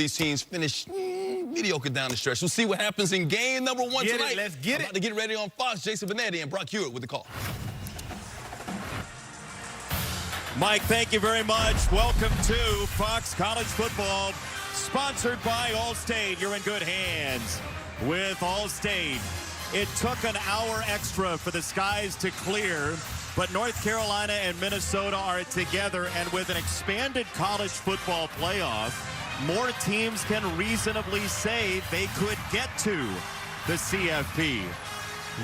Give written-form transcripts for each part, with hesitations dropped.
These teams finish mediocre down the stretch. We'll see what happens in game number one tonight. Let's get it. About to get ready on Fox. Jason Benetti and Brock Hewitt with the call. Mike, thank you very much. Welcome to Fox College Football, sponsored by Allstate. You're in good hands with Allstate. It took an hour extra for the skies to clear, but North Carolina and Minnesota are together, and with an expanded college football playoff, more teams can reasonably say they could get to the CFB.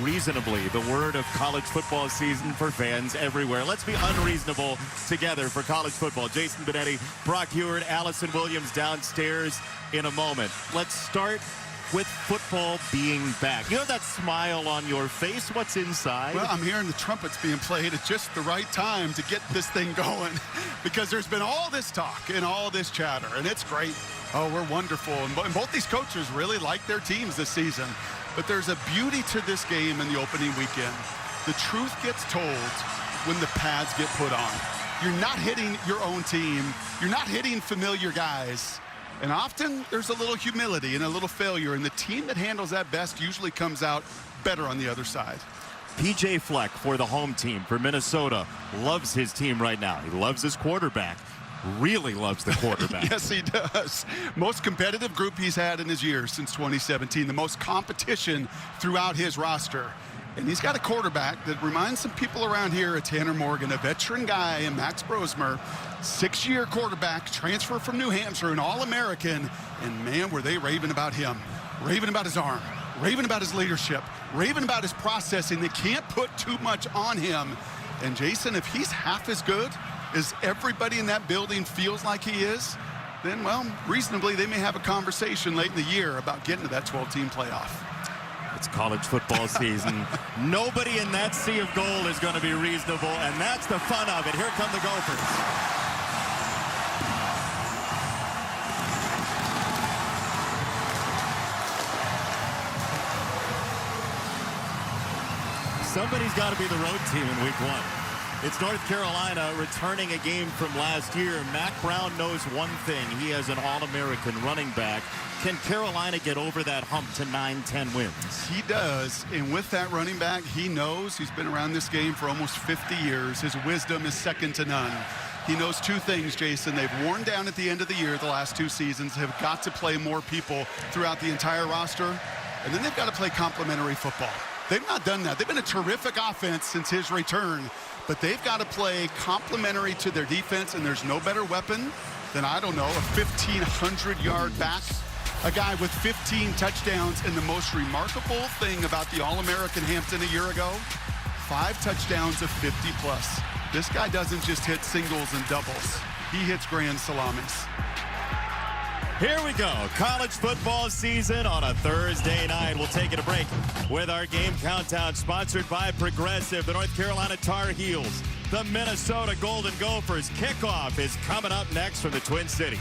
Reasonably, the word of college football season for fans everywhere. Let's be unreasonable together for college football. Jason Benetti, Brock Hewitt, Allison Williams downstairs in a moment. Let's start with football being back. You have that smile on your face. What's inside? Well, I'm hearing the trumpets being played at just the right time to get this thing going, because there's been all this talk and all this chatter, and it's great. Oh, we're wonderful. And both these coaches really like their teams this season. But there's a beauty to this game in the opening weekend. The truth gets told when the pads get put on. You're not hitting your own team. You're not hitting familiar guys. And often there's a little humility and a little failure, and the team that handles that best usually comes out better on the other side. PJ Fleck for the home team for Minnesota loves his team right now. He loves his quarterback. Really loves the quarterback. Yes, he does. Most competitive group he's had in his years since 2017. The most competition throughout his roster. And he's got a quarterback that reminds some people around here of Tanner Morgan, a veteran guy, and Max Brosmer, 6-year quarterback, transfer from New Hampshire, an All-American. And man, were they raving about him. Raving about his arm. Raving about his leadership. Raving about his processing. They can't put too much on him. And Jason, if he's half as good as everybody in that building feels like he is, then, well, reasonably, they may have a conversation late in the year about getting to that 12-team playoff. It's college football season. Nobody in that sea of gold is going to be reasonable, and that's the fun of it. Here come the Gophers. Somebody's got to be the road team in week one. It's North Carolina returning a game from last year. Mac Brown knows one thing. He has an All-American running back. Can Carolina get over that hump to 9-10 wins? He does, and with that running back, he knows. He's been around this game for almost 50 years. His wisdom is second to none. He knows two things, Jason. They've worn down at the end of the year, the last two seasons, have got to play more people throughout the entire roster, and then they've got to play complementary football. They've not done that. They've been a terrific offense since his return, but they've got to play complementary to their defense, and there's no better weapon than, I don't know, a 1,500-yard back, a guy with 15 touchdowns, and the most remarkable thing about the All-American Hampton a year ago, 5 touchdowns of 50-plus. This guy doesn't just hit singles and doubles. He hits grand salamis. Here we go. College football season on a Thursday night. We'll take it a break with our game countdown sponsored by Progressive. The North Carolina Tar Heels, the Minnesota Golden Gophers. Kickoff is coming up next from the Twin Cities.